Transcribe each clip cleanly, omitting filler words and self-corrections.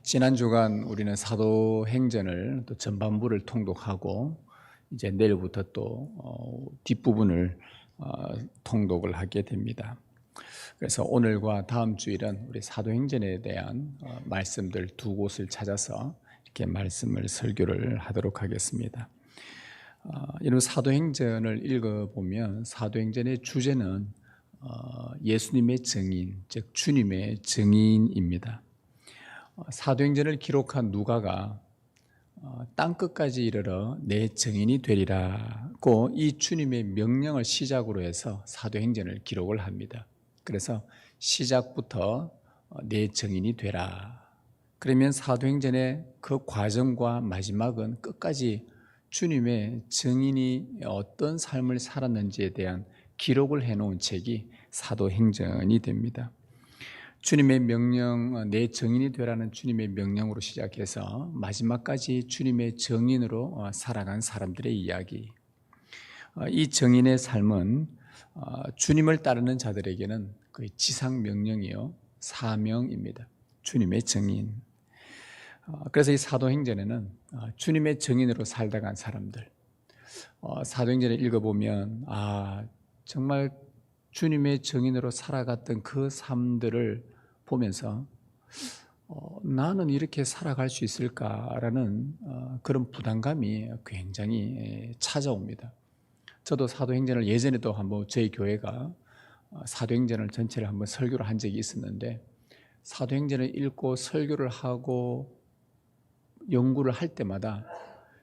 지난 주간 우리는 사도행전을 또 전반부를 통독하고 이제 내일부터 또 뒷부분을 통독을 하게 됩니다. 그래서 오늘과 다음 주일은 우리 사도행전에 대한 말씀들 두 곳을 찾아서 이렇게 말씀을 설교를 하도록 하겠습니다. 이런 사도행전을 읽어보면 사도행전의 주제는 예수님의 증인, 즉 주님의 증인입니다. 사도행전을 기록한 누가가 땅끝까지 이르러 내 증인이 되리라고 이 주님의 명령을 시작으로 해서 사도행전을 기록을 합니다. 그래서 시작부터 내 증인이 되라. 그러면 사도행전의 그 과정과 마지막은 끝까지 주님의 증인이 어떤 삶을 살았는지에 대한 기록을 해놓은 책이 사도행전이 됩니다. 주님의 명령, 내 증인이 되라는 주님의 명령으로 시작해서 마지막까지 주님의 증인으로 살아간 사람들의 이야기. 이 증인의 삶은 주님을 따르는 자들에게는 거의 지상 명령이요, 사명입니다. 주님의 증인. 그래서 이 사도행전에는 주님의 증인으로 살다 간 사람들, 사도행전을 읽어보면 정말 주님의 증인으로 살아갔던 그 삶들을 보면서 나는 이렇게 살아갈 수 있을까라는 그런 부담감이 굉장히 찾아옵니다. 저도 사도행전을 예전에도 한번 저희 교회가 사도행전을 전체를 한번 설교를 한 적이 있었는데, 사도행전을 읽고 설교를 하고 연구를 할 때마다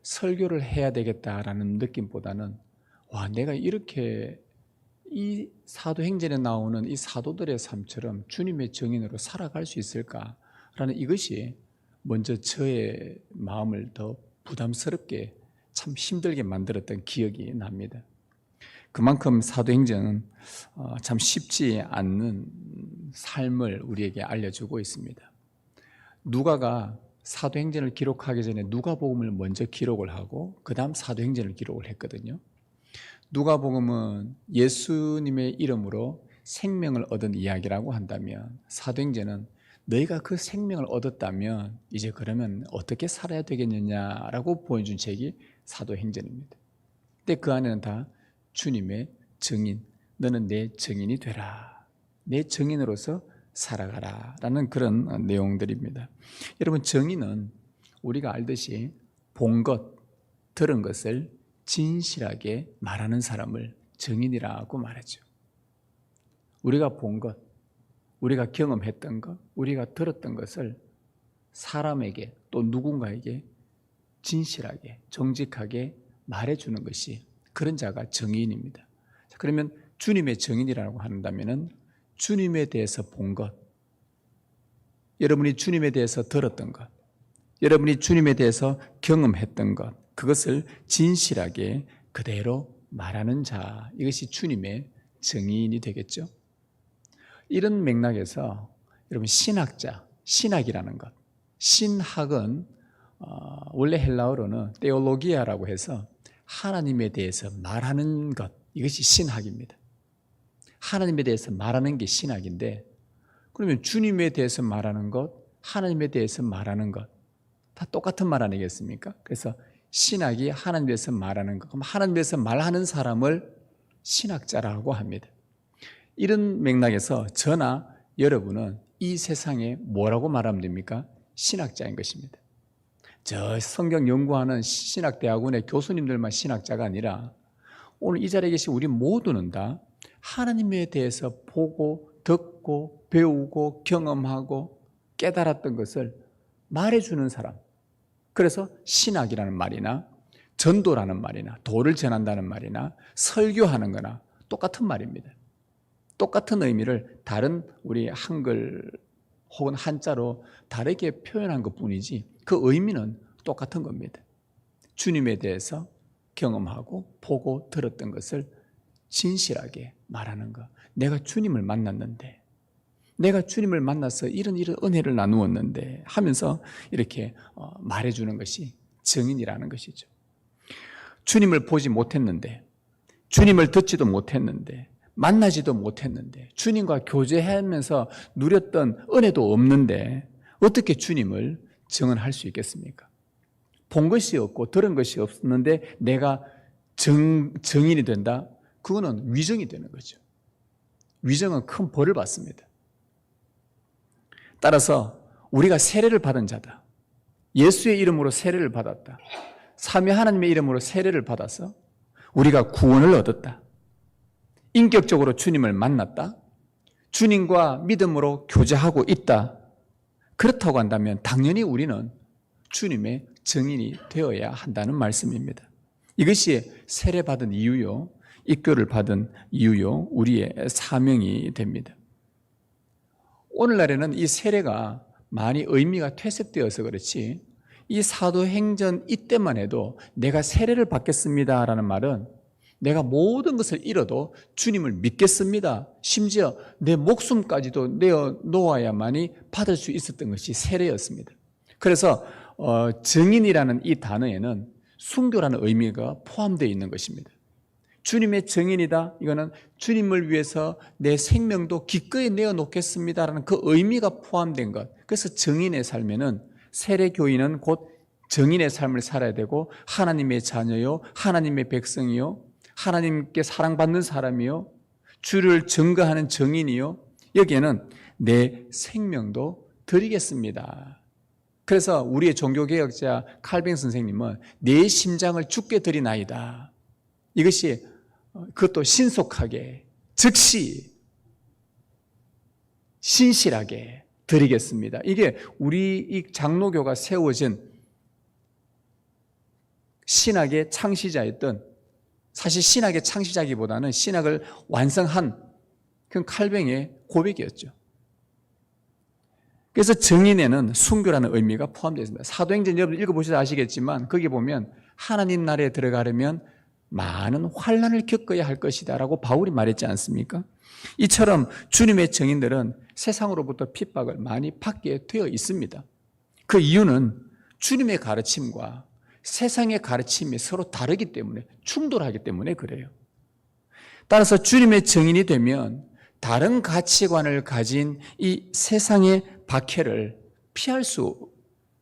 설교를 해야 되겠다라는 느낌보다는 내가 이렇게 이 사도행전에 나오는 이 사도들의 삶처럼 주님의 증인으로 살아갈 수 있을까라는 이것이 먼저 저의 마음을 더 부담스럽게 참 힘들게 만들었던 기억이 납니다. 그만큼 사도행전은 참 쉽지 않는 삶을 우리에게 알려주고 있습니다. 누가가 사도행전을 기록하기 전에 누가복음을 먼저 기록을 하고 그 다음 사도행전을 기록을 했거든요. 누가복음은 예수님의 이름으로 생명을 얻은 이야기라고 한다면, 사도행전은 너희가 그 생명을 얻었다면 이제 그러면 어떻게 살아야 되겠느냐라고 보여준 책이 사도행전입니다. 근데 그 안에는 다 주님의 증인, 너는 내 증인이 되라, 내 증인으로서 살아가라 라는 그런 내용들입니다. 여러분, 증인은 우리가 알듯이 본 것, 들은 것을 진실하게 말하는 사람을 증인이라고 말하죠. 우리가 본 것, 우리가 경험했던 것, 우리가 들었던 것을 사람에게 또 누군가에게 진실하게, 정직하게 말해주는 것이, 그런 자가 증인입니다. 그러면 주님의 증인이라고 한다면 주님에 대해서 본 것, 여러분이 주님에 대해서 들었던 것, 여러분이 주님에 대해서 경험했던 것, 그것을 진실하게 그대로 말하는 자, 이것이 주님의 증인이 되겠죠. 이런 맥락에서 여러분, 신학자, 신학이라는 것, 신학은 원래 헬라어로는 테올로기아라고 해서 하나님에 대해서 말하는 것, 이것이 신학입니다. 하나님에 대해서 말하는 게 신학인데, 그러면 주님에 대해서 말하는 것, 하나님에 대해서 말하는 것 다 똑같은 말 아니겠습니까? 그래서 신학이 하나님에 대해서 말하는 것, 그럼 하나님에 대해서 말하는 사람을 신학자라고 합니다. 이런 맥락에서 저나 여러분은 이 세상에 뭐라고 말하면 됩니까? 신학자인 것입니다. 저 성경 연구하는 신학대학원의 교수님들만 신학자가 아니라 오늘 이 자리에 계신 우리 모두는 다 하나님에 대해서 보고 듣고 배우고 경험하고 깨달았던 것을 말해주는 사람, 그래서 신학이라는 말이나 전도라는 말이나 도를 전한다는 말이나 설교하는 거나 똑같은 말입니다. 똑같은 의미를 다른 우리 한글 혹은 한자로 다르게 표현한 것뿐이지 그 의미는 똑같은 겁니다. 주님에 대해서 경험하고 보고 들었던 것을 진실하게 말하는 것. 내가 주님을 만났는데, 내가 주님을 만나서 이런 은혜를 나누었는데 하면서 이렇게 말해주는 것이 증인이라는 것이죠. 주님을 보지 못했는데, 주님을 듣지도 못했는데, 만나지도 못했는데, 주님과 교제하면서 누렸던 은혜도 없는데 어떻게 주님을 증언할 수 있겠습니까? 본 것이 없고 들은 것이 없는데 내가 증인이 된다? 그거는 위정이 되는 거죠. 위정은 큰 벌을 받습니다. 따라서 우리가 세례를 받은 자다. 예수의 이름으로 세례를 받았다. 삼위 하나님의 이름으로 세례를 받아서 우리가 구원을 얻었다. 인격적으로 주님을 만났다. 주님과 믿음으로 교제하고 있다. 그렇다고 한다면 당연히 우리는 주님의 증인이 되어야 한다는 말씀입니다. 이것이 세례받은 이유요, 입교를 받은 이유요, 우리의 사명이 됩니다. 오늘날에는 이 세례가 많이 의미가 퇴색되어서 그렇지, 이 사도행전 이때만 해도 내가 세례를 받겠습니다라는 말은 내가 모든 것을 잃어도 주님을 믿겠습니다, 심지어 내 목숨까지도 내어놓아야만이 받을 수 있었던 것이 세례였습니다. 그래서 증인이라는 이 단어에는 순교라는 의미가 포함되어 있는 것입니다. 주님의 증인이다, 이거는 주님을 위해서 내 생명도 기꺼이 내어놓겠습니다라는 그 의미가 포함된 것. 그래서 증인의 삶에는, 세례교인은 곧 증인의 삶을 살아야 되고, 하나님의 자녀요, 하나님의 백성이요, 하나님께 사랑받는 사람이요, 주를 증거하는 증인이요, 여기에는 내 생명도 드리겠습니다. 그래서 우리의 종교개혁자 칼빈 선생님은 내 심장을 주께 드리나이다. 이것이 그것도 신속하게, 즉시, 신실하게 드리겠습니다. 이게 우리 이 장로교가 세워진 신학의 창시자였던, 사실 신학의 창시자기보다는 신학을 완성한 그 칼뱅의 고백이었죠. 그래서 증인에는 순교라는 의미가 포함되어 있습니다. 사도행전 여러분 읽어보셔서 아시겠지만 거기 보면 하나님 나라에 들어가려면 많은 환난을 겪어야 할 것이다 라고 바울이 말했지 않습니까? 이처럼 주님의 증인들은 세상으로부터 핍박을 많이 받게 되어 있습니다. 그 이유는 주님의 가르침과 세상의 가르침이 서로 다르기 때문에, 충돌하기 때문에 그래요. 따라서 주님의 증인이 되면 다른 가치관을 가진 이 세상의 박해를 피할 수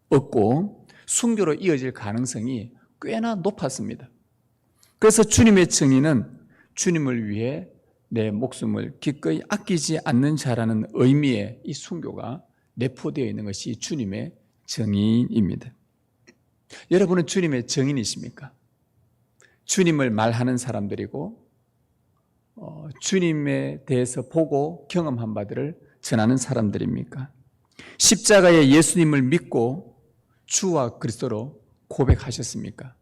없고 순교로 이어질 가능성이 꽤나 높았습니다. 그래서 주님의 증인은 주님을 위해 내 목숨을 기꺼이 아끼지 않는 자라는 의미의 이 순교가 내포되어 있는 것이 주님의 증인입니다. 여러분은 주님의 증인이십니까? 주님을 말하는 사람들이고 주님에 대해서 보고 경험한 바들을 전하는 사람들입니까? 십자가의 예수님을 믿고 주와 그리스도로 고백하셨습니까?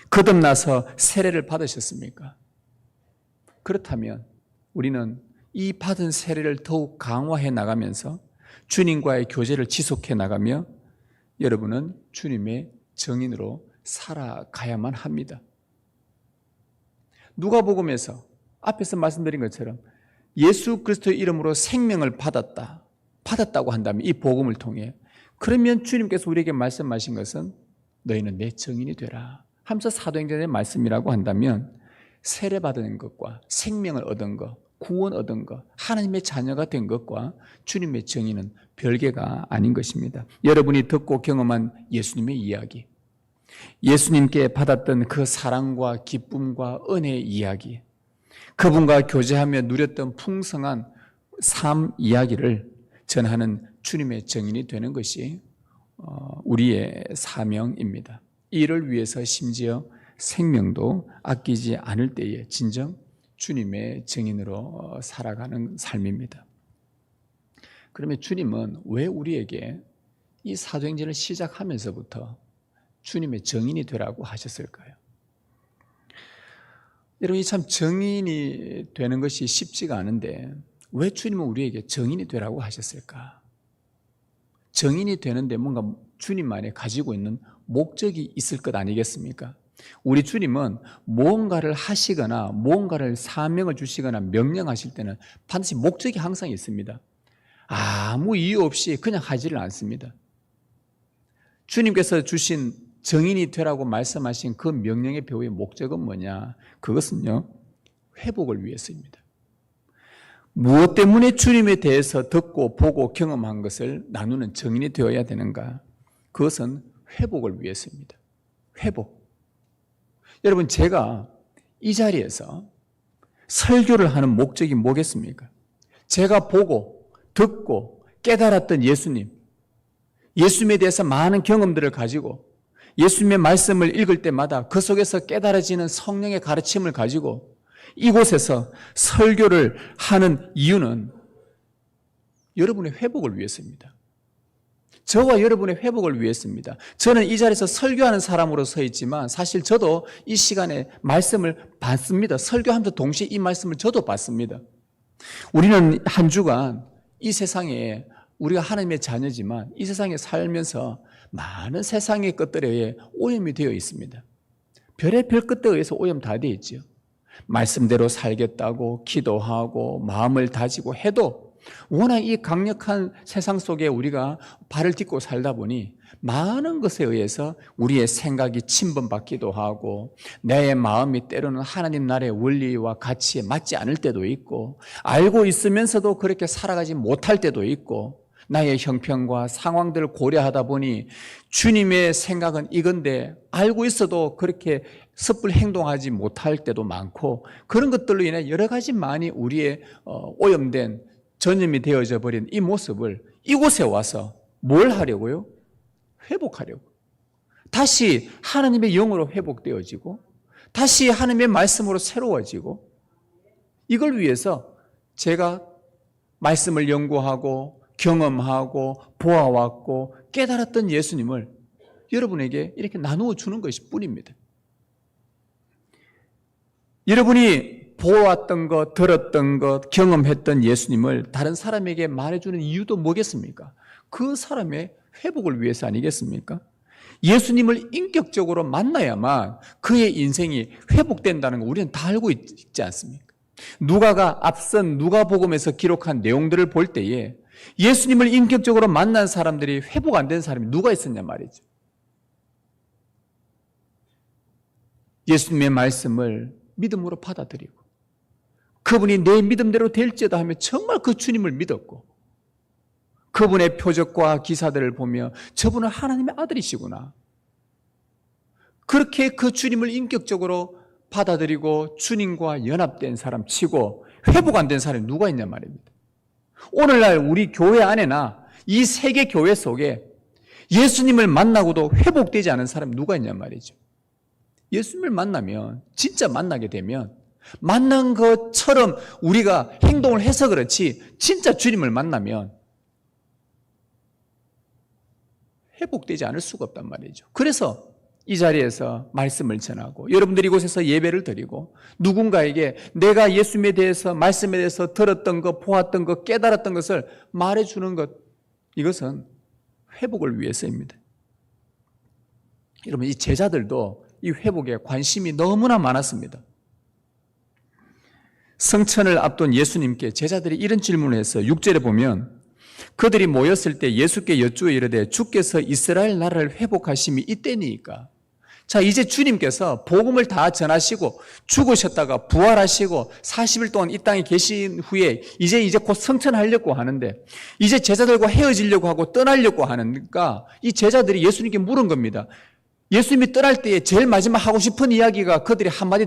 거듭나서 세례를 받으셨습니까? 그렇다면 우리는 이 받은 세례를 더욱 강화해 나가면서 주님과의 교제를 지속해 나가며 여러분은 주님의 증인으로 살아가야만 합니다. 누가복음에서 앞에서 말씀드린 것처럼 예수 그리스도의 이름으로 생명을 받았다고 한다면 이 복음을 통해, 그러면 주님께서 우리에게 말씀하신 것은 너희는 내 증인이 되라 하면서 사도행전의 말씀이라고 한다면 세례받은 것과 생명을 얻은 것, 구원 얻은 것, 하나님의 자녀가 된 것과 주님의 증인은 별개가 아닌 것입니다. 여러분이 듣고 경험한 예수님의 이야기, 예수님께 받았던 그 사랑과 기쁨과 은혜의 이야기, 그분과 교제하며 누렸던 풍성한 삶 이야기를 전하는 주님의 증인이 되는 것이 우리의 사명입니다. 이를 위해서 심지어 생명도 아끼지 않을 때에 진정 주님의 증인으로 살아가는 삶입니다. 그러면 주님은 왜 우리에게 이 사도행전을 시작하면서부터 주님의 증인이 되라고 하셨을까요? 여러분, 참 증인이 되는 것이 쉽지가 않은데 왜 주님은 우리에게 증인이 되라고 하셨을까? 증인이 되는데 뭔가 주님만이 가지고 있는 목적이 있을 것 아니겠습니까? 우리 주님은 무언가를 하시거나 무언가를 사명을 주시거나 명령하실 때는 반드시 목적이 항상 있습니다. 아무 이유 없이 그냥 하지를 않습니다. 주님께서 주신 증인이 되라고 말씀하신 그 명령의 배후의 목적은 뭐냐? 그것은요, 회복을 위해서입니다. 무엇 때문에 주님에 대해서 듣고 보고 경험한 것을 나누는 증인이 되어야 되는가? 그것은 회복을 위해서입니다. 회복. 여러분, 제가 이 자리에서 설교를 하는 목적이 뭐겠습니까? 제가 보고 듣고 깨달았던 예수님, 예수님에 대해서 많은 경험들을 가지고 예수님의 말씀을 읽을 때마다 그 속에서 깨달아지는 성령의 가르침을 가지고 이곳에서 설교를 하는 이유는 여러분의 회복을 위해서입니다. 저와 여러분의 회복을 위해서입니다. 저는 이 자리에서 설교하는 사람으로 서 있지만 사실 저도 이 시간에 말씀을 받습니다. 설교하면서 동시에 이 말씀을 저도 받습니다. 우리는 한 주간 이 세상에 우리가 하나님의 자녀지만 이 세상에 살면서 많은 세상의 것들에 의해 오염이 되어 있습니다. 별의 별 끝에 의해서 오염 다 되어 있죠. 말씀대로 살겠다고 기도하고 마음을 다지고 해도 워낙 이 강력한 세상 속에 우리가 발을 딛고 살다 보니 많은 것에 의해서 우리의 생각이 침범받기도 하고 내 마음이 때로는 하나님 나라의 원리와 가치에 맞지 않을 때도 있고 알고 있으면서도 그렇게 살아가지 못할 때도 있고 나의 형편과 상황들을 고려하다 보니 주님의 생각은 이건데 알고 있어도 그렇게 섣불리 행동하지 못할 때도 많고 그런 것들로 인해 여러 가지 많이 우리의 오염된 전염이 되어져 버린 이 모습을 이곳에 와서 뭘 하려고요? 회복하려고. 다시 하나님의 영으로 회복되어지고 다시 하나님의 말씀으로 새로워지고 이걸 위해서 제가 말씀을 연구하고 경험하고 보아왔고 깨달았던 예수님을 여러분에게 이렇게 나누어 주는 것일 뿐입니다. 여러분이 보았던 것, 들었던 것, 경험했던 예수님을 다른 사람에게 말해주는 이유도 뭐겠습니까? 그 사람의 회복을 위해서 아니겠습니까? 예수님을 인격적으로 만나야만 그의 인생이 회복된다는 거 우리는 다 알고 있지 않습니까? 누가가 앞선 누가복음에서 기록한 내용들을 볼 때에 예수님을 인격적으로 만난 사람들이 회복 안 된 사람이 누가 있었냐 말이죠. 예수님의 말씀을 믿음으로 받아들이고 그분이 내 믿음대로 될지어다 하며 정말 그 주님을 믿었고 그분의 표적과 기사들을 보며 저분은 하나님의 아들이시구나. 그렇게 그 주님을 인격적으로 받아들이고 주님과 연합된 사람 치고 회복 안 된 사람이 누가 있냐 말입니다. 오늘날 우리 교회 안에나 이 세계 교회 속에 예수님을 만나고도 회복되지 않은 사람이 누가 있냐 말이죠. 예수님을 만나면 진짜 만나게 되면 만난 것처럼 우리가 행동을 해서 그렇지 진짜 주님을 만나면 회복되지 않을 수가 없단 말이죠. 그래서 이 자리에서 말씀을 전하고 여러분들이 이곳에서 예배를 드리고 누군가에게 내가 예수님에 대해서 말씀에 대해서 들었던 것, 보았던 것, 깨달았던 것을 말해주는 것 이것은 회복을 위해서입니다. 여러분 이 제자들도 이 회복에 관심이 너무나 많았습니다. 성천을 앞둔 예수님께 제자들이 이런 질문을 했어요. 6절에 보면 그들이 모였을 때 예수께 여쭈어 이르되 주께서 이스라엘 나라를 회복하심이 이때니까. 자, 이제 주님께서 복음을 다 전하시고 죽으셨다가 부활하시고 40일 동안 이 땅에 계신 후에 이제 곧 성천하려고 하는데 이제 제자들과 헤어지려고 하고 떠나려고 하니까 이 제자들이 예수님께 물은 겁니다. 예수님이 떠날 때에 제일 마지막 하고 싶은 이야기가 그들이 한마디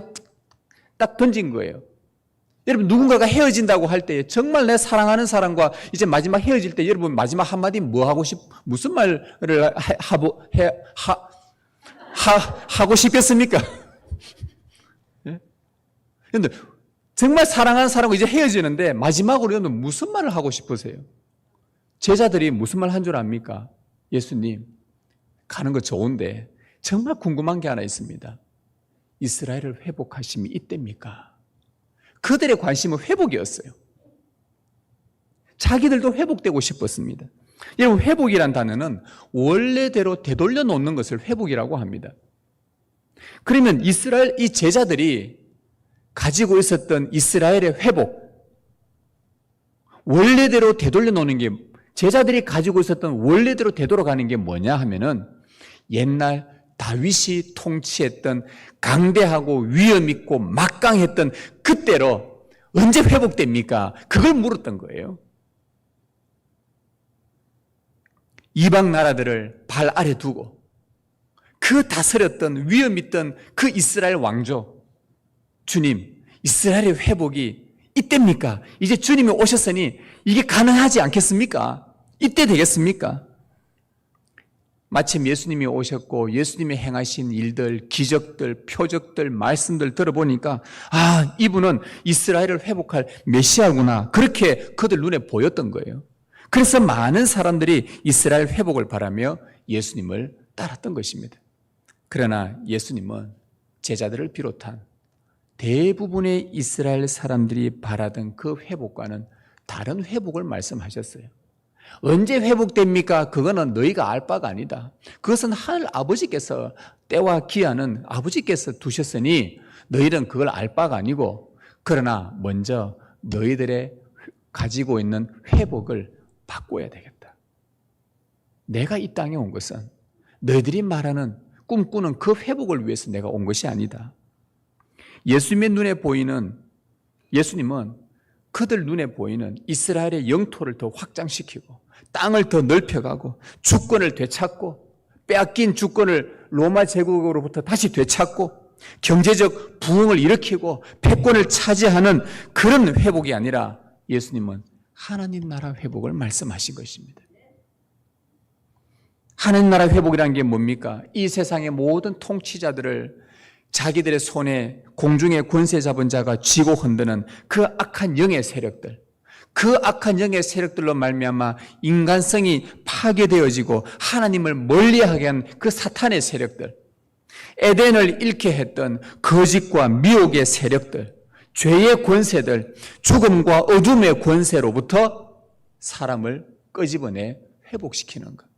딱 던진 거예요. 여러분 누군가가 헤어진다고 할 때 정말 내 사랑하는 사람과 이제 마지막 헤어질 때 여러분 마지막 한마디 뭐 하고 무슨 말을 하고 싶겠습니까? 그런데 정말 사랑하는 사람과 이제 헤어지는데 마지막으로 여러분 무슨 말을 하고 싶으세요? 제자들이 무슨 말 한 줄 압니까? 예수님 가는 거 좋은데 정말 궁금한 게 하나 있습니다. 이스라엘을 회복하심이 이때입니까? 그들의 관심은 회복이었어요. 자기들도 회복되고 싶었습니다. 여러분 회복이란 단어는 원래대로 되돌려 놓는 것을 회복이라고 합니다. 그러면 이스라엘 이 제자들이 가지고 있었던 이스라엘의 회복 원래대로 되돌려 놓는 게 제자들이 가지고 있었던 원래대로 되돌아가는 게 뭐냐 하면은 옛날 다윗이 통치했던 강대하고 위험 있고 막강했던 그때로 언제 회복됩니까? 그걸 물었던 거예요. 이방 나라들을 발 아래 두고 그 다스렸던 위험 있던 그 이스라엘 왕조, 주님, 이스라엘의 회복이 이때입니까? 이제 주님이 오셨으니 이게 가능하지 않겠습니까? 이때 되겠습니까? 마침 예수님이 오셨고 예수님이 행하신 일들, 기적들, 표적들, 말씀들 들어보니까 이분은 이스라엘을 회복할 메시아구나, 그렇게 그들 눈에 보였던 거예요. 그래서 많은 사람들이 이스라엘 회복을 바라며 예수님을 따랐던 것입니다. 그러나 예수님은 제자들을 비롯한 대부분의 이스라엘 사람들이 바라던 그 회복과는 다른 회복을 말씀하셨어요. 언제 회복됩니까? 그거는 너희가 알 바가 아니다. 그것은 하늘 아버지께서, 때와 기한은 아버지께서 두셨으니 너희는 그걸 알 바가 아니고, 그러나 먼저 너희들의 가지고 있는 회복을 바꿔야 되겠다. 내가 이 땅에 온 것은 너희들이 말하는 꿈꾸는 그 회복을 위해서 내가 온 것이 아니다. 예수님의 눈에 보이는, 예수님은 그들 눈에 보이는 이스라엘의 영토를 더 확장시키고 땅을 더 넓혀가고 주권을 되찾고 빼앗긴 주권을 로마 제국으로부터 다시 되찾고 경제적 부흥을 일으키고 패권을 차지하는 그런 회복이 아니라 예수님은 하나님 나라 회복을 말씀하신 것입니다. 하나님 나라 회복이라는 게 뭡니까? 이 세상의 모든 통치자들을 자기들의 손에 공중의 권세 잡은 자가 쥐고 흔드는 그 악한 영의 세력들, 그 악한 영의 세력들로 말미암아 인간성이 파괴되어지고 하나님을 멀리하게 한 그 사탄의 세력들, 에덴을 잃게 했던 거짓과 미혹의 세력들, 죄의 권세들, 죽음과 어둠의 권세로부터 사람을 끄집어내 회복시키는 것.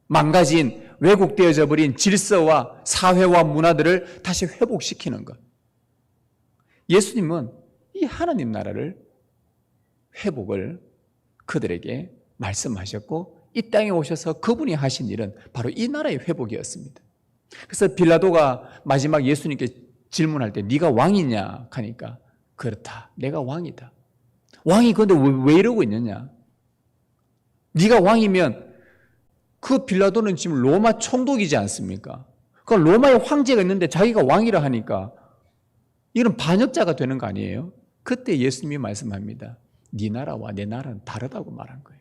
망가진, 왜곡되어져 버린 질서와 사회와 문화들을 다시 회복시키는 것. 예수님은 이 하나님 나라를 회복을 그들에게 말씀하셨고 이 땅에 오셔서 그분이 하신 일은 바로 이 나라의 회복이었습니다. 그래서 빌라도가 마지막 예수님께 질문할 때 네가 왕이냐 하니까 그렇다, 내가 왕이다. 왕이 근데 왜 이러고 있느냐? 네가 왕이면 그 빌라도는 지금 로마 총독이지 않습니까? 그 로마의 황제가 있는데 자기가 왕이라 하니까 이런 반역자가 되는 거 아니에요? 그때 예수님이 말씀합니다. 네 나라와 내 나라는 다르다고 말한 거예요.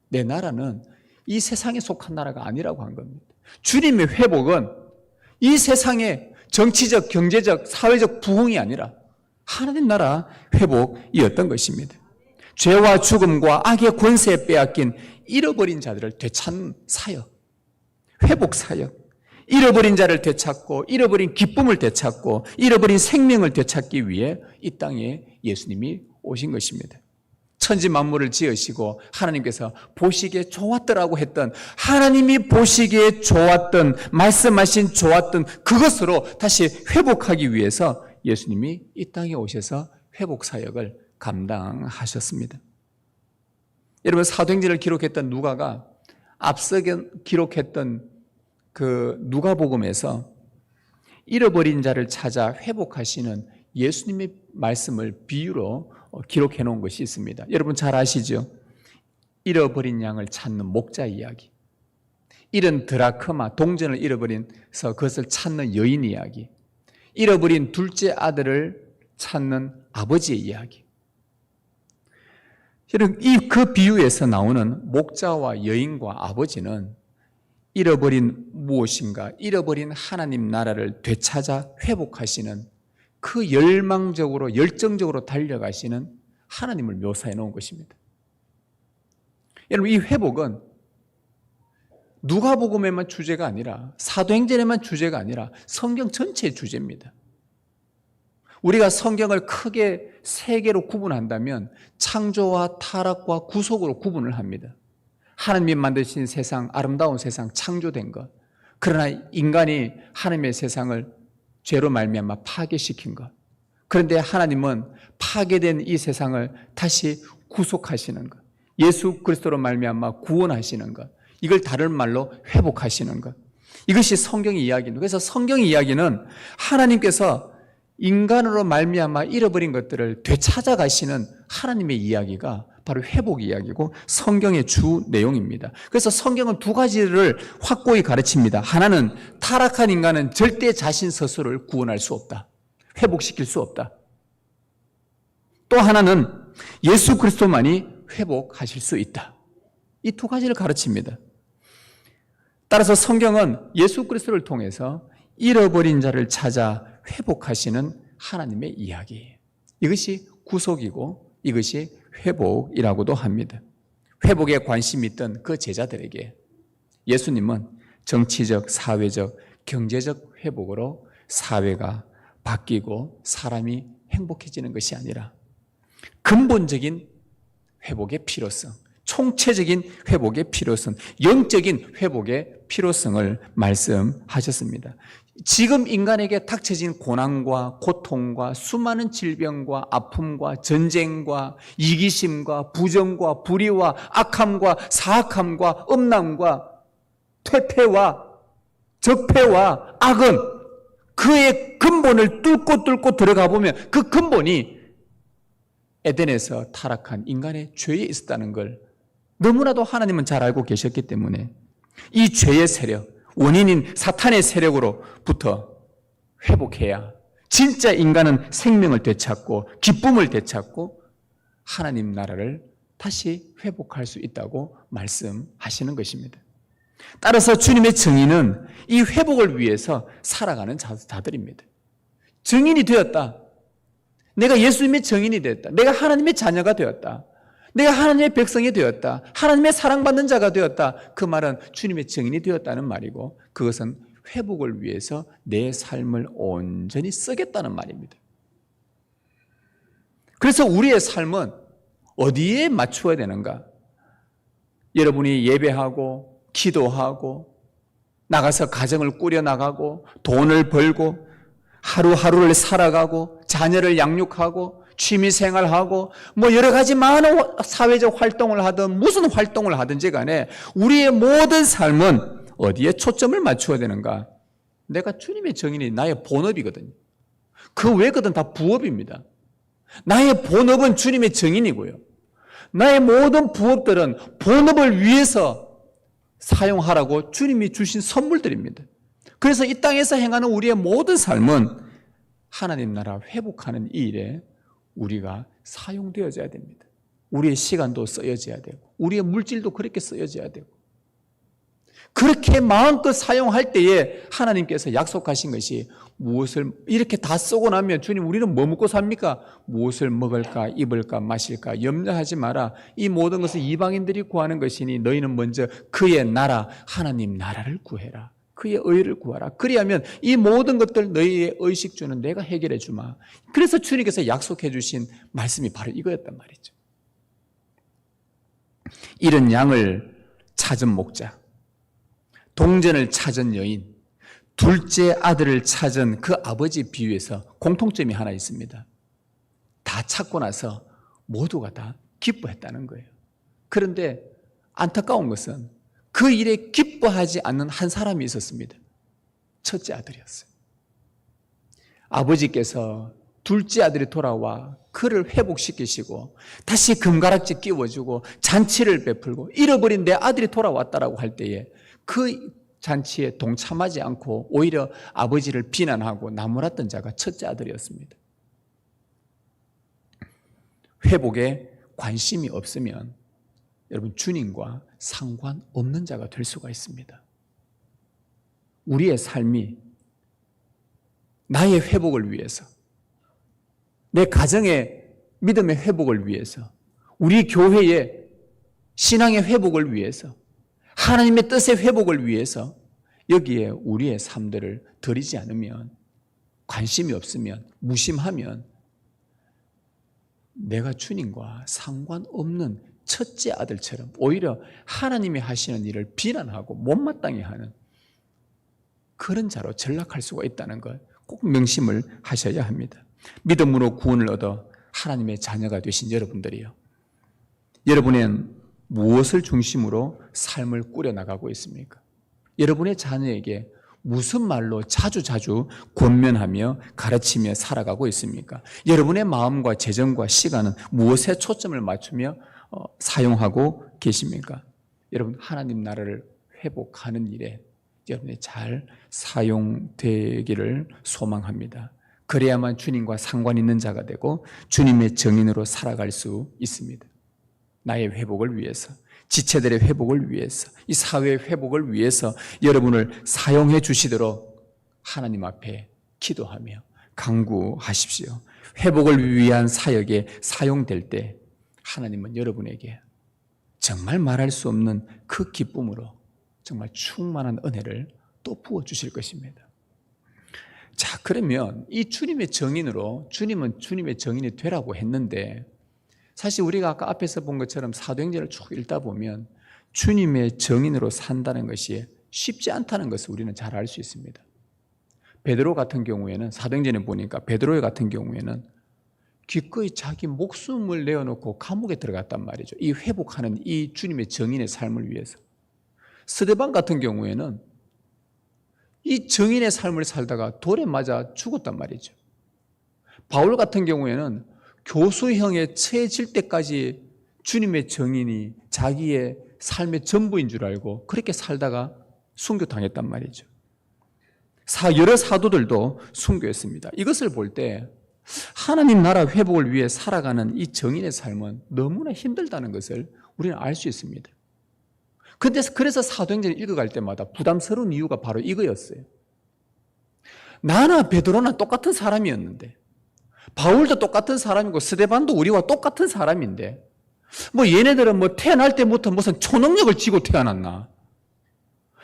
내 나라는 이 세상에 속한 나라가 아니라고 한 겁니다. 주님의 회복은 이 세상의 정치적, 경제적, 사회적 부흥이 아니라 하나님 나라 회복이었던 것입니다. 죄와 죽음과 악의 권세에 빼앗긴 잃어버린 자들을 되찾는 사역, 회복 사역, 잃어버린 자를 되찾고 잃어버린 기쁨을 되찾고 잃어버린 생명을 되찾기 위해 이 땅에 예수님이 오신 것입니다. 천지 만물을 지으시고 하나님께서 보시기에 좋았더라고 했던, 하나님이 보시기에 좋았던, 말씀하신 좋았던 그것으로 다시 회복하기 위해서 예수님이 이 땅에 오셔서 회복 사역을 감당하셨습니다. 여러분, 사도행전을 기록했던 누가가 앞서 기록했던 그 누가복음에서 잃어버린 자를 찾아 회복하시는 예수님의 말씀을 비유로 기록해 놓은 것이 있습니다. 여러분 잘 아시죠? 잃어버린 양을 찾는 목자 이야기, 잃은 드라크마, 동전을 잃어버려서 그것을 찾는 여인 이야기, 잃어버린 둘째 아들을 찾는 아버지의 이야기. 그 비유에서 나오는 목자와 여인과 아버지는 잃어버린 무엇인가, 잃어버린 하나님 나라를 되찾아 회복하시는 그 열망적으로 열정적으로 달려가시는 하나님을 묘사해 놓은 것입니다. 여러분, 이 회복은 누가복음에만 주제가 아니라 사도행전에만 주제가 아니라 성경 전체의 주제입니다. 우리가 성경을 크게 세 개로 구분한다면 창조와 타락과 구속으로 구분을 합니다. 하나님이 만드신 세상, 아름다운 세상, 창조된 것. 그러나 인간이 하나님의 세상을 죄로 말미암아 파괴시킨 것. 그런데 하나님은 파괴된 이 세상을 다시 구속하시는 것. 예수 그리스도로 말미암아 구원하시는 것. 이걸 다른 말로 회복하시는 것. 이것이 성경의 이야기입니다. 그래서 성경의 이야기는 하나님께서 인간으로 말미암아 잃어버린 것들을 되찾아가시는 하나님의 이야기가 바로 회복 이야기고 성경의 주 내용입니다. 그래서 성경은 두 가지를 확고히 가르칩니다. 하나는 타락한 인간은 절대 자신 스스로를 구원할 수 없다. 회복시킬 수 없다. 또 하나는 예수 그리스도만이 회복하실 수 있다. 이 두 가지를 가르칩니다. 따라서 성경은 예수 그리스도를 통해서 잃어버린 자를 찾아 회복하시는 하나님의 이야기예요. 이것이 구속이고 이것이 회복이라고도 합니다. 회복에 관심이 있던 그 제자들에게 예수님은 정치적, 사회적, 경제적 회복으로 사회가 바뀌고 사람이 행복해지는 것이 아니라 근본적인 회복의 필요성, 총체적인 회복의 필요성, 영적인 회복의 필요성을 말씀하셨습니다. 지금 인간에게 닥쳐진 고난과 고통과 수많은 질병과 아픔과 전쟁과 이기심과 부정과 불의와 악함과 사악함과 음란과 퇴폐와 적폐와 악은 그의 근본을 뚫고 들어가 보면 그 근본이 에덴에서 타락한 인간의 죄에 있었다는 걸 너무나도 하나님은 잘 알고 계셨기 때문에 이 죄의 세력, 원인인 사탄의 세력으로부터 회복해야 진짜 인간은 생명을 되찾고 기쁨을 되찾고 하나님 나라를 다시 회복할 수 있다고 말씀하시는 것입니다. 따라서 주님의 증인은 이 회복을 위해서 살아가는 자들입니다. 증인이 되었다. 내가 예수님의 증인이 되었다. 내가 하나님의 자녀가 되었다. 내가 하나님의 백성이 되었다. 하나님의 사랑받는 자가 되었다. 그 말은 주님의 증인이 되었다는 말이고 그것은 회복을 위해서 내 삶을 온전히 쓰겠다는 말입니다. 그래서 우리의 삶은 어디에 맞추어야 되는가? 여러분이 예배하고 기도하고 나가서 가정을 꾸려나가고 돈을 벌고 하루하루를 살아가고 자녀를 양육하고 취미생활하고 뭐 여러 가지 많은 사회적 활동을 하든 무슨 활동을 하든지 간에 우리의 모든 삶은 어디에 초점을 맞춰야 되는가? 내가 주님의 증인이 나의 본업이거든요. 그 외거든 다 부업입니다. 나의 본업은 주님의 증인이고요. 나의 모든 부업들은 본업을 위해서 사용하라고 주님이 주신 선물들입니다. 그래서 이 땅에서 행하는 우리의 모든 삶은 하나님 나라 회복하는 이 일에 우리가 사용되어져야 됩니다. 우리의 시간도 쓰여져야 되고 우리의 물질도 그렇게 쓰여져야 되고 그렇게 마음껏 사용할 때에 하나님께서 약속하신 것이 무엇을 이렇게 다 쓰고 나면 주님 우리는 뭐 먹고 삽니까? 무엇을 먹을까 입을까 마실까 염려하지 마라. 이 모든 것은 이방인들이 구하는 것이니 너희는 먼저 그의 나라 하나님 나라를 구해라. 그의 의를 구하라. 그리하면 이 모든 것들 너희의 의식주는 내가 해결해 주마. 그래서 주님께서 약속해 주신 말씀이 바로 이거였단 말이죠. 이런 양을 찾은 목자, 동전을 찾은 여인, 둘째 아들을 찾은 그 아버지 비유에서 공통점이 하나 있습니다. 다 찾고 나서 모두가 다 기뻐했다는 거예요. 그런데 안타까운 것은 그 일에 기뻐하지 않는 한 사람이 있었습니다. 첫째 아들이었어요. 아버지께서 둘째 아들이 돌아와 그를 회복시키시고 다시 금가락지 끼워주고 잔치를 베풀고 잃어버린 내 아들이 돌아왔다라고 할 때에 그 잔치에 동참하지 않고 오히려 아버지를 비난하고 나무랐던 자가 첫째 아들이었습니다. 회복에 관심이 없으면 여러분 주님과 상관없는 자가 될 수가 있습니다. 우리의 삶이 나의 회복을 위해서 내 가정의 믿음의 회복을 위해서 우리 교회의 신앙의 회복을 위해서 하나님의 뜻의 회복을 위해서 여기에 우리의 삶들을 드리지 않으면 관심이 없으면 무심하면 내가 주님과 상관없는 첫째 아들처럼 오히려 하나님이 하시는 일을 비난하고 못마땅해 하는 그런 자로 전락할 수가 있다는 걸 꼭 명심을 하셔야 합니다. 믿음으로 구원을 얻어 하나님의 자녀가 되신 여러분들이요. 여러분은 무엇을 중심으로 삶을 꾸려나가고 있습니까? 여러분의 자녀에게 무슨 말로 자주자주 권면하며 가르치며 살아가고 있습니까? 여러분의 마음과 재정과 시간은 무엇에 초점을 맞추며 사용하고 계십니까? 여러분, 하나님 나라를 회복하는 일에 여러분이 잘 사용되기를 소망합니다. 그래야만 주님과 상관 있는 자가 되고 주님의 정인으로 살아갈 수 있습니다. 나의 회복을 위해서, 지체들의 회복을 위해서, 이 사회의 회복을 위해서 여러분을 사용해 주시도록 하나님 앞에 기도하며 간구하십시오. 회복을 위한 사역에 사용될 때 하나님은 여러분에게 정말 말할 수 없는 그 기쁨으로 정말 충만한 은혜를 또 부어주실 것입니다. 자, 그러면 이 주님의 정인으로, 주님은 주님의 정인이 되라고 했는데, 사실 우리가 아까 앞에서 본 것처럼 사도행전을 쭉 읽다 보면 주님의 정인으로 산다는 것이 쉽지 않다는 것을 우리는 잘 알 수 있습니다. 베드로 같은 경우에는, 사도행전에 보니까 베드로 같은 경우에는 기꺼이 자기 목숨을 내어놓고 감옥에 들어갔단 말이죠. 이 회복하는 이 주님의 정인의 삶을 위해서. 스데반 같은 경우에는 이 정인의 삶을 살다가 돌에 맞아 죽었단 말이죠. 바울 같은 경우에는 교수형에 처해질 때까지 주님의 정인이 자기의 삶의 전부인 줄 알고 그렇게 살다가 순교당했단 말이죠. 여러 사도들도 순교했습니다. 이것을 볼 때 하나님 나라 회복을 위해 살아가는 이 정인의 삶은 너무나 힘들다는 것을 우리는 알 수 있습니다. 그래서 사도행전을 읽어갈 때마다 부담스러운 이유가 바로 이거였어요. 나나 베드로나 똑같은 사람이었는데, 바울도 똑같은 사람이고 스데반도 우리와 똑같은 사람인데, 얘네들은 태어날 때부터 무슨 초능력을 쥐고 태어났나?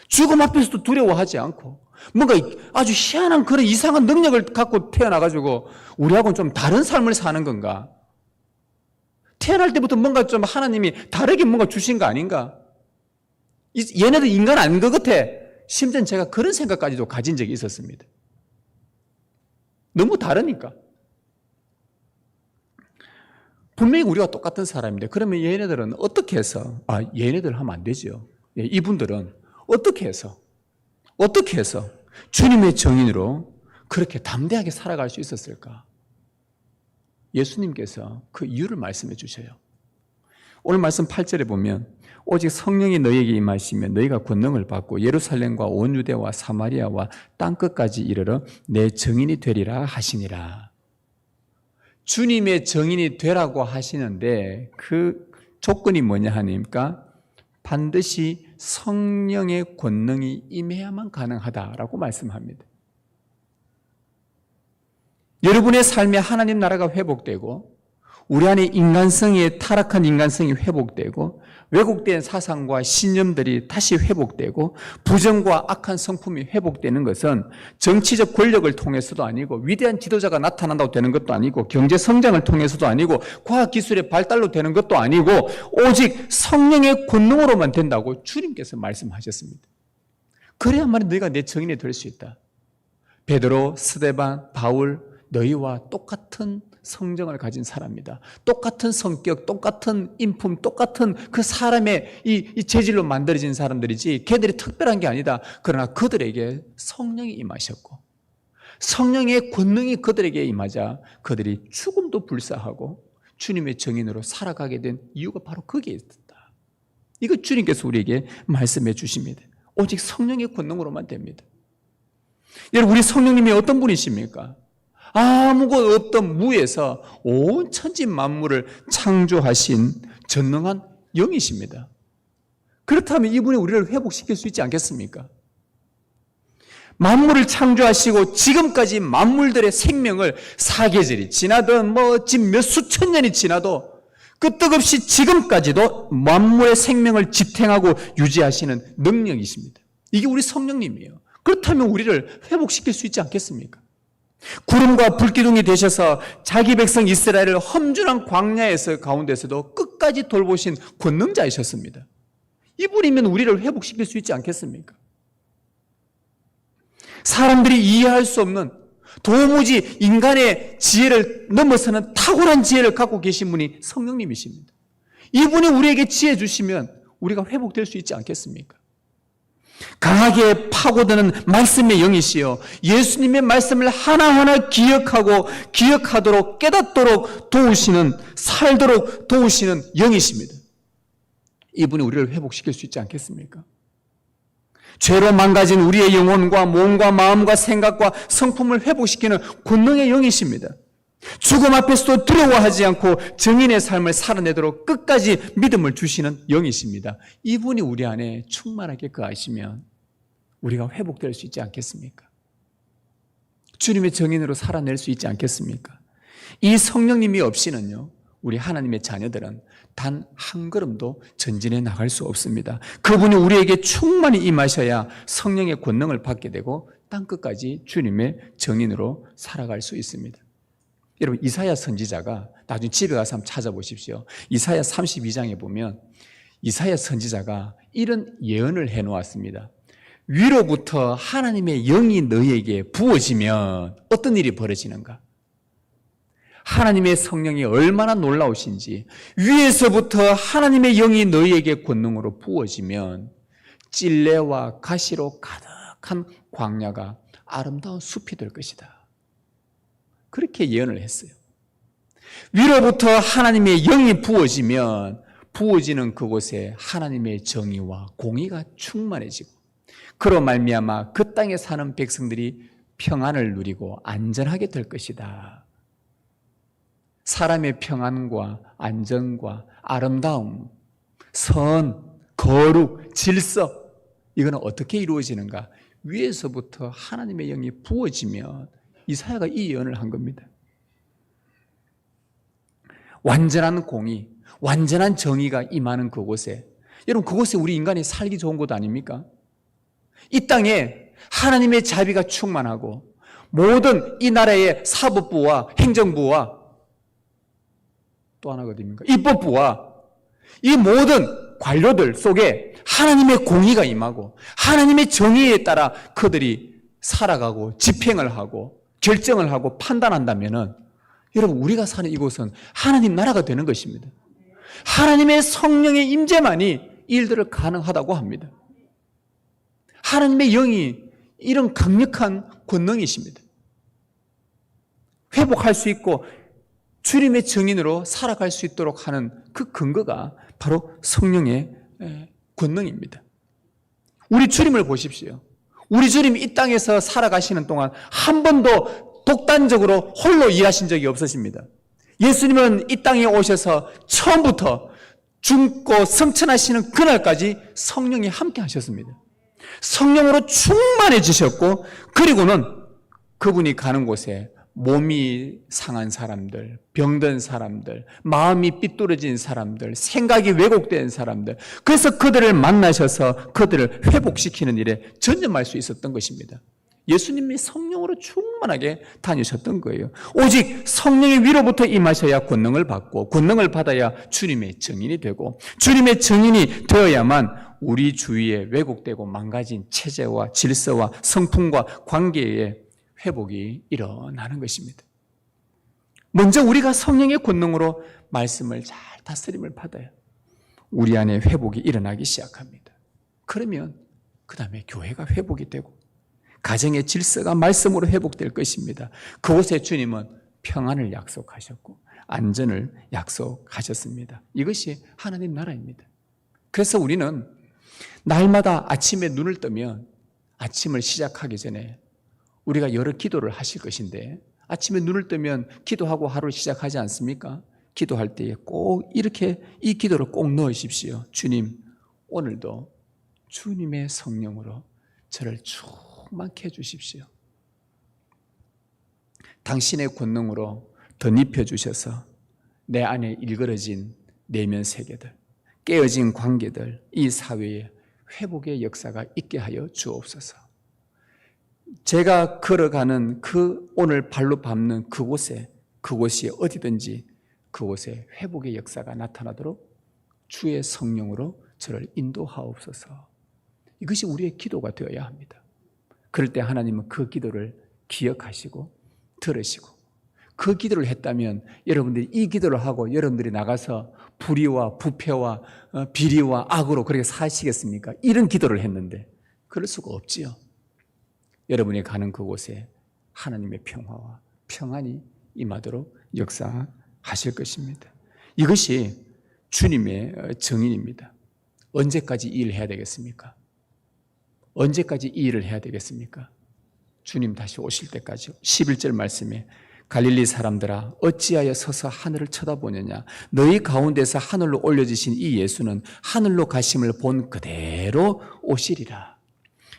죽음 앞에서도 두려워하지 않고 뭔가 아주 희한한 그런 이상한 능력을 갖고 태어나가지고 우리하고는 좀 다른 삶을 사는 건가? 태어날 때부터 뭔가 좀 하나님이 다르게 뭔가 주신 거 아닌가? 얘네들 인간 아닌 것 같아. 심지어 제가 그런 생각까지도 가진 적이 있었습니다. 너무 다르니까. 분명히 우리가 똑같은 사람인데, 그러면 얘네들은 어떻게 해서, 얘네들 하면 안 되죠. 이분들은 어떻게 해서 주님의 정인으로 그렇게 담대하게 살아갈 수 있었을까? 예수님께서 그 이유를 말씀해 주셔요. 오늘 말씀 8절에 보면 오직 성령이 너희에게 임하시면 너희가 권능을 받고 예루살렘과 온 유대와 사마리아와 땅끝까지 이르러 내 정인이 되리라 하시니라. 주님의 정인이 되라고 하시는데 그 조건이 뭐냐 하니까 반드시 성령의 권능이 임해야만 가능하다라고 말씀합니다. 여러분의 삶에 하나님 나라가 회복되고 우리 안에 타락한 인간성이 회복되고 왜곡된 사상과 신념들이 다시 회복되고 부정과 악한 성품이 회복되는 것은 정치적 권력을 통해서도 아니고 위대한 지도자가 나타난다고 되는 것도 아니고 경제 성장을 통해서도 아니고 과학기술의 발달로 되는 것도 아니고 오직 성령의 권능으로만 된다고 주님께서 말씀하셨습니다. 그래야만 너희가 내 정인이 될 수 있다. 베드로, 스데반, 바울 너희와 똑같은 성정을 가진 사람이다. 똑같은 성격, 똑같은 인품, 똑같은 그 사람의 이 재질로 만들어진 사람들이지 걔들이 특별한 게 아니다. 그러나 그들에게 성령이 임하셨고 성령의 권능이 그들에게 임하자 그들이 죽음도 불사하고 주님의 정인으로 살아가게 된 이유가 바로 거기에 있다. 이거 주님께서 우리에게 말씀해 주십니다. 오직 성령의 권능으로만 됩니다. 여러분, 우리 성령님이 어떤 분이십니까? 아무것도 없던 무에서 온 천지 만물을 창조하신 전능한 영이십니다. 그렇다면 이분이 우리를 회복시킬 수 있지 않겠습니까? 만물을 창조하시고 지금까지 만물들의 생명을 사계절이 지나든 지금 몇 수천 년이 지나도 끄떡없이 지금까지도 만물의 생명을 지탱하고 유지하시는 능력이십니다. 이게 우리 성령님이에요. 그렇다면 우리를 회복시킬 수 있지 않겠습니까? 구름과 불기둥이 되셔서 자기 백성 이스라엘을 험준한 광야에서 가운데서도 끝까지 돌보신 권능자이셨습니다. 이분이면 우리를 회복시킬 수 있지 않겠습니까? 사람들이 이해할 수 없는 도무지 인간의 지혜를 넘어서는 탁월한 지혜를 갖고 계신 분이 성령님이십니다. 이분이 우리에게 지혜 주시면 우리가 회복될 수 있지 않겠습니까? 강하게 파고드는 말씀의 영이시요 예수님의 말씀을 하나하나 기억하도록 깨닫도록 도우시는, 살도록 도우시는 영이십니다. 이분이 우리를 회복시킬 수 있지 않겠습니까? 죄로 망가진 우리의 영혼과 몸과 마음과 생각과 성품을 회복시키는 권능의 영이십니다. 죽음 앞에서도 두려워하지 않고 증인의 삶을 살아내도록 끝까지 믿음을 주시는 영이십니다. 이분이 우리 안에 충만하게 거하시면 우리가 회복될 수 있지 않겠습니까? 주님의 증인으로 살아낼 수 있지 않겠습니까? 이 성령님이 없이는요, 우리 하나님의 자녀들은 단 한 걸음도 전진해 나갈 수 없습니다. 그분이 우리에게 충만히 임하셔야 성령의 권능을 받게 되고 땅끝까지 주님의 증인으로 살아갈 수 있습니다. 여러분, 이사야 선지자가 나중에 집에 가서 한번 찾아보십시오. 이사야 32장에 보면 이사야 선지자가 이런 예언을 해놓았습니다. 위로부터 하나님의 영이 너희에게 부어지면 어떤 일이 벌어지는가? 하나님의 성령이 얼마나 놀라우신지, 위에서부터 하나님의 영이 너희에게 권능으로 부어지면 찔레와 가시로 가득한 광야가 아름다운 숲이 될 것이다. 그렇게 예언을 했어요. 위로부터 하나님의 영이 부어지면 부어지는 그곳에 하나님의 정의와 공의가 충만해지고, 그로 말미암아 그 땅에 사는 백성들이 평안을 누리고 안전하게 될 것이다. 사람의 평안과 안전과 아름다움, 선, 거룩, 질서, 이거는 어떻게 이루어지는가? 위에서부터 하나님의 영이 부어지면, 이사야가 이 예언을 한 겁니다. 완전한 공의, 완전한 정의가 임하는 그곳에, 여러분, 그곳에 우리 인간이 살기 좋은 곳 아닙니까? 이 땅에 하나님의 자비가 충만하고 모든 이 나라의 사법부와 행정부와 또 하나가 어디입니까? 입법부와 이 모든 관료들 속에 하나님의 공의가 임하고 하나님의 정의에 따라 그들이 살아가고 집행을 하고 결정을 하고 판단한다면은, 여러분, 우리가 사는 이곳은 하나님 나라가 되는 것입니다. 하나님의 성령의 임재만이 이 일들을 가능하다고 합니다. 하나님의 영이 이런 강력한 권능이십니다. 회복할 수 있고 주님의 증인으로 살아갈 수 있도록 하는 그 근거가 바로 성령의 권능입니다. 우리 주님을 보십시오. 우리 주님이 이 땅에서 살아가시는 동안 한 번도 독단적으로 홀로 일하신 적이 없으십니다. 예수님은 이 땅에 오셔서 처음부터 죽고 성천하시는 그날까지 성령이 함께 하셨습니다. 성령으로 충만해지셨고, 그리고는 그분이 가는 곳에 몸이 상한 사람들, 병든 사람들, 마음이 삐뚤어진 사람들, 생각이 왜곡된 사람들, 그래서 그들을 만나셔서 그들을 회복시키는 일에 전념할 수 있었던 것입니다. 예수님이 성령으로 충만하게 다니셨던 거예요. 오직 성령의 위로부터 임하셔야 권능을 받고, 권능을 받아야 주님의 증인이 되고, 주님의 증인이 되어야만 우리 주위에 왜곡되고 망가진 체제와 질서와 성품과 관계의 회복이 일어나는 것입니다. 먼저 우리가 성령의 권능으로 말씀을 잘 다스림을 받아야 우리 안에 회복이 일어나기 시작합니다. 그러면 그 다음에 교회가 회복이 되고 가정의 질서가 말씀으로 회복될 것입니다. 그곳에 주님은 평안을 약속하셨고 안전을 약속하셨습니다. 이것이 하나님 나라입니다. 그래서 우리는 날마다 아침에 눈을 뜨면 아침을 시작하기 전에 우리가 여러 기도를 하실 것인데, 아침에 눈을 뜨면 기도하고 하루를 시작하지 않습니까? 기도할 때에 꼭 이렇게 이 기도를 꼭 넣으십시오. 주님, 오늘도 주님의 성령으로 저를 충만케 해주십시오. 당신의 권능으로 덧입혀 주셔서 내 안에 일그러진 내면 세계들, 깨어진 관계들, 이 사회에 회복의 역사가 있게 하여 주옵소서. 제가 걸어가는 그 오늘 발로 밟는 그곳이 어디든지 그곳에 회복의 역사가 나타나도록 주의 성령으로 저를 인도하옵소서. 이것이 우리의 기도가 되어야 합니다. 그럴 때 하나님은 그 기도를 기억하시고 들으시고, 그 기도를 했다면 여러분들이 이 기도를 하고 여러분들이 나가서 불의와 부패와 비리와 악으로 그렇게 사시겠습니까? 이런 기도를 했는데 그럴 수가 없지요. 여러분이 가는 그곳에 하나님의 평화와 평안이 임하도록 역사하실 것입니다. 이것이 주님의 정인입니다. 언제까지 이 일을 해야 되겠습니까? 언제까지 이 일을 해야 되겠습니까? 주님 다시 오실 때까지요. 11절 말씀에 갈릴리 사람들아 어찌하여 서서 하늘을 쳐다보느냐. 너희 가운데서 하늘로 올려지신 이 예수는 하늘로 가심을 본 그대로 오시리라.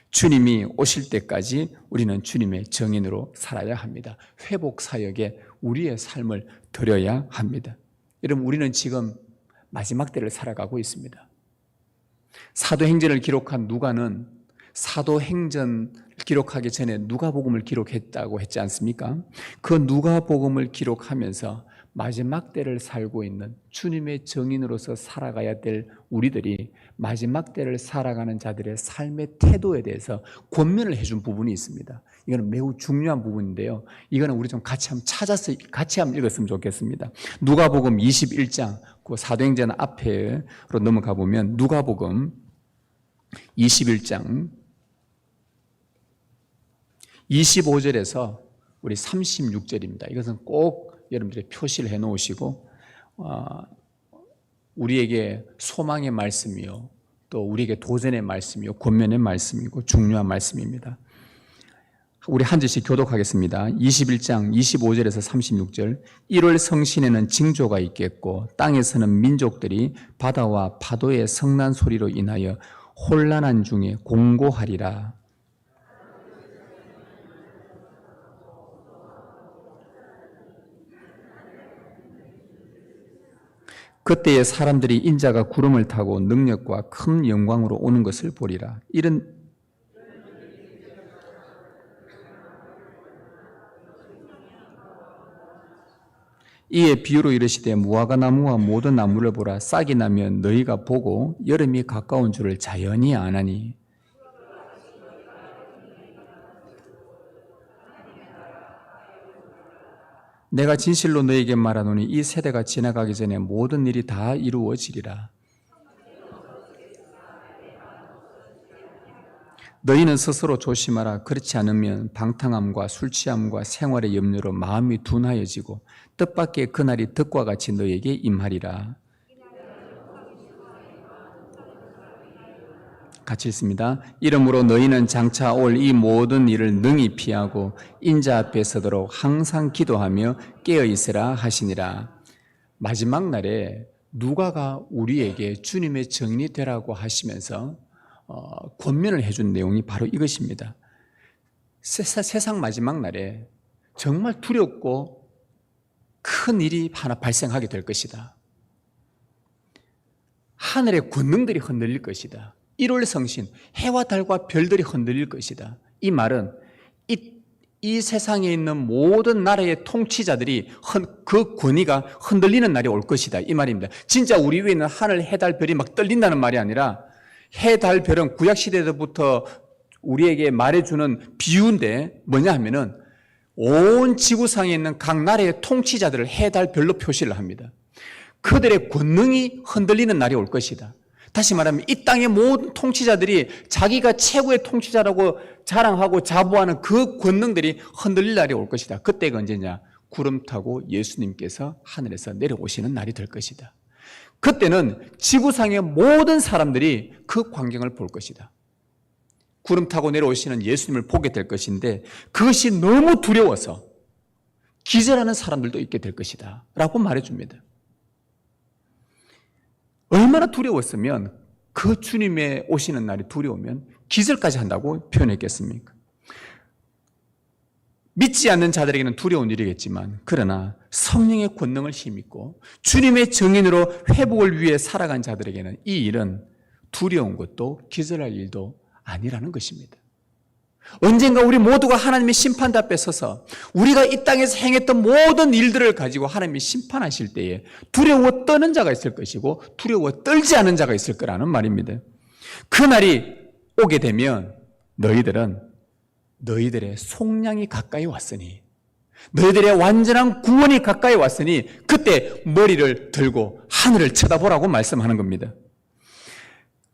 주님이 오실 때까지 우리는 주님의 정인으로 살아야 합니다. 회복 사역에 우리의 삶을 드려야 합니다. 여러분, 우리는 지금 마지막 때를 살아가고 있습니다. 사도행전을 기록한 누가는 사도행전 기록하기 전에 누가복음을 기록했다고 했지 않습니까? 그 누가복음을 기록하면서 마지막 때를 살고 있는 주님의 정인으로서 살아가야 될 우리들이 마지막 때를 살아가는 자들의 삶의 태도에 대해서 권면을 해준 부분이 있습니다. 이거는 매우 중요한 부분인데요. 이거는 우리 좀 같이 한번 찾아서 같이 한번 읽었으면 좋겠습니다. 누가복음 21장, 그 사도행전 앞에로 넘어가 보면 누가복음 21장 25절에서 우리 36절입니다. 이것은 꼭 여러분들이 표시를 해 놓으시고 우리에게 소망의 말씀이요, 또 우리에게 도전의 말씀이요, 권면의 말씀이고 중요한 말씀입니다. 우리 한 절씩 교독하겠습니다. 21장 25절에서 36절. 1월 성신에는 징조가 있겠고 땅에서는 민족들이 바다와 파도의 성난 소리로 인하여 혼란한 중에 공고하리라. 그때에 사람들이 인자가 구름을 타고 능력과 큰 영광으로 오는 것을 보리라. 이에 비유로 이르시되 무화과 나무와 모든 나무를 보라. 싹이 나면 너희가 보고 여름이 가까운 줄을 자연히 아나니. 내가 진실로 너희에게 말하노니 이 세대가 지나가기 전에 모든 일이 다 이루어지리라. 너희는 스스로 조심하라. 그렇지 않으면 방탕함과 술 취함과 생활의 염려로 마음이 둔하여지고 뜻밖의 그날이 득과 같이 너희에게 임하리라. 같이 읽습니다. 이러므로 너희는 장차 올 이 모든 일을 능히 피하고 인자 앞에 서도록 항상 기도하며 깨어있으라 하시니라. 마지막 날에 누가가 우리에게 주님의 정인이 되라고 하시면서 권면을 해준 내용이 바로 이것입니다. 세상 마지막 날에 정말 두렵고 큰 일이 하나 발생하게 될 것이다. 하늘의 권능들이 흔들릴 것이다. 1월 성신, 해와 달과 별들이 흔들릴 것이다. 이 말은 이 세상에 있는 모든 나라의 통치자들이 그 권위가 흔들리는 날이 올 것이다. 이 말입니다. 진짜 우리 위에 있는 하늘, 해, 달, 별이 막 떨린다는 말이 아니라 해, 달, 별은 구약시대부터 우리에게 말해주는 비유인데 뭐냐 하면은 온 지구상에 있는 각 나라의 통치자들을 해, 달, 별로 표시를 합니다. 그들의 권능이 흔들리는 날이 올 것이다. 다시 말하면 이 땅의 모든 통치자들이 자기가 최고의 통치자라고 자랑하고 자부하는 그 권능들이 흔들릴 날이 올 것이다. 그때가 언제냐? 구름 타고 예수님께서 하늘에서 내려오시는 날이 될 것이다. 그때는 지구상의 모든 사람들이 그 광경을 볼 것이다. 구름 타고 내려오시는 예수님을 보게 될 것인데 그것이 너무 두려워서 기절하는 사람들도 있게 될 것이다 라고 말해줍니다. 얼마나 두려웠으면 그 주님의 오시는 날이 두려우면 기절까지 한다고 표현했겠습니까? 믿지 않는 자들에게는 두려운 일이겠지만 그러나 성령의 권능을 힘입고 주님의 정인으로 회복을 위해 살아간 자들에게는 이 일은 두려운 것도 기절할 일도 아니라는 것입니다. 언젠가 우리 모두가 하나님의 심판대 앞에 서서 우리가 이 땅에서 행했던 모든 일들을 가지고 하나님이 심판하실 때에 두려워 떠는 자가 있을 것이고 두려워 떨지 않은 자가 있을 거라는 말입니다. 그날이 오게 되면 너희들의 속량이 가까이 왔으니 너희들의 완전한 구원이 가까이 왔으니 그때 머리를 들고 하늘을 쳐다보라고 말씀하는 겁니다.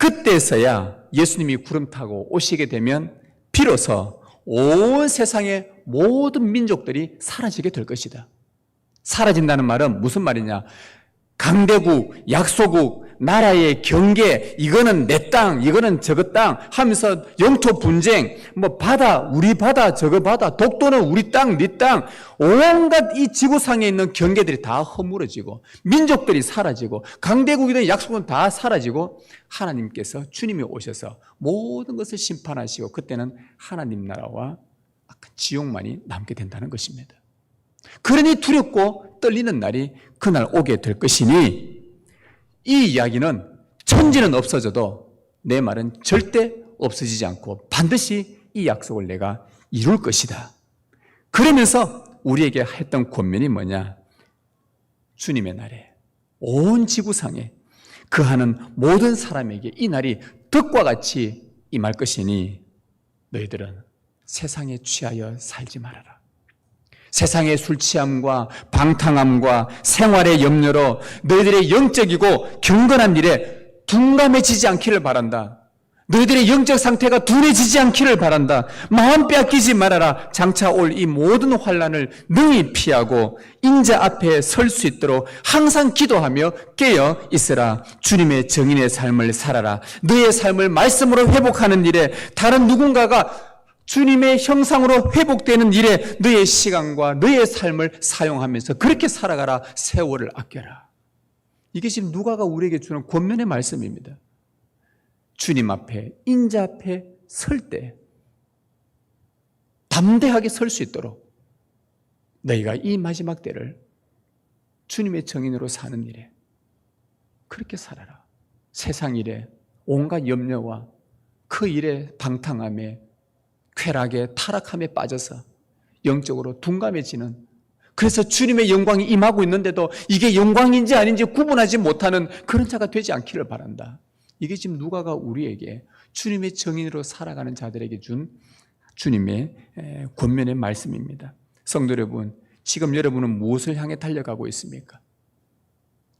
그때서야 예수님이 구름 타고 오시게 되면 비로소 온 세상의 모든 민족들이 사라지게 될 것이다. 사라진다는 말은 무슨 말이냐? 강대국, 약소국, 나라의 경계, 이거는 내 땅, 이거는 저거 땅 하면서 영토 분쟁, 뭐 바다, 우리 바다, 저거 바다, 독도는 우리 땅, 네 땅, 온갖 이 지구상에 있는 경계들이 다 허물어지고 민족들이 사라지고 강대국이든 약소국은 다 사라지고 하나님께서 주님이 오셔서 모든 것을 심판하시고 그때는 하나님 나라와 지옥만이 남게 된다는 것입니다. 그러니 두렵고 떨리는 날이 그날 오게 될 것이니 이 이야기는 천지는 없어져도 내 말은 절대 없어지지 않고 반드시 이 약속을 내가 이룰 것이다. 그러면서 우리에게 했던 권면이 뭐냐? 주님의 날에 온 지구상에 그하는 모든 사람에게 이 날이 덕과 같이 임할 것이니 너희들은 세상에 취하여 살지 말아라. 세상의 술 취함과 방탕함과 생활의 염려로 너희들의 영적이고 경건한 일에 둔감해지지 않기를 바란다. 너희들의 영적 상태가 둔해지지 않기를 바란다. 마음 빼앗기지 말아라. 장차 올 이 모든 환난을 능히 피하고 인자 앞에 설 수 있도록 항상 기도하며 깨어 있으라. 주님의 정인의 삶을 살아라. 너의 삶을 말씀으로 회복하는 일에 다른 누군가가 주님의 형상으로 회복되는 일에 너의 시간과 너의 삶을 사용하면서 그렇게 살아가라. 세월을 아껴라. 이게 지금 누가가 우리에게 주는 권면의 말씀입니다. 주님 앞에, 인자 앞에 설 때 담대하게 설 수 있도록 너희가 이 마지막 때를 주님의 정인으로 사는 일에 그렇게 살아라. 세상 일에 온갖 염려와 그 일에 방탕함에 쾌락에 타락함에 빠져서 영적으로 둔감해지는, 그래서 주님의 영광이 임하고 있는데도 이게 영광인지 아닌지 구분하지 못하는 그런 자가 되지 않기를 바란다. 이게 지금 누가가 우리에게 주님의 정인으로 살아가는 자들에게 준 주님의 권면의 말씀입니다. 성도 여러분, 지금 여러분은 무엇을 향해 달려가고 있습니까?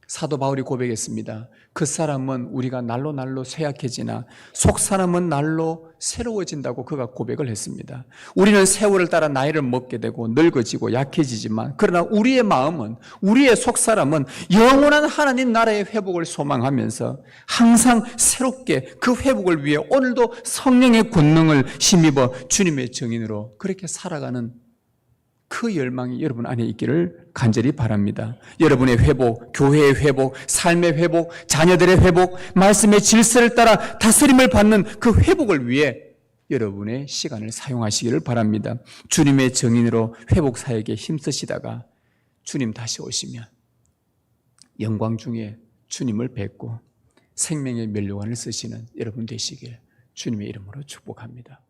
사도 바울이 고백했습니다. 그 사람은 우리가 날로 날로 쇠약해지나 속 사람은 날로 새로워진다고 그가 고백을 했습니다. 우리는 세월을 따라 나이를 먹게 되고 늙어지고 약해지지만 그러나 우리의 마음은, 우리의 속 사람은 영원한 하나님 나라의 회복을 소망하면서 항상 새롭게 그 회복을 위해 오늘도 성령의 권능을 힘입어 주님의 정인으로 그렇게 살아가는 그 열망이 여러분 안에 있기를 간절히 바랍니다. 여러분의 회복, 교회의 회복, 삶의 회복, 자녀들의 회복, 말씀의 질서를 따라 다스림을 받는 그 회복을 위해 여러분의 시간을 사용하시기를 바랍니다. 주님의 정인으로 회복 사역에 힘쓰시다가 주님 다시 오시면 영광 중에 주님을 뵙고 생명의 면류관을 쓰시는 여러분 되시길 주님의 이름으로 축복합니다.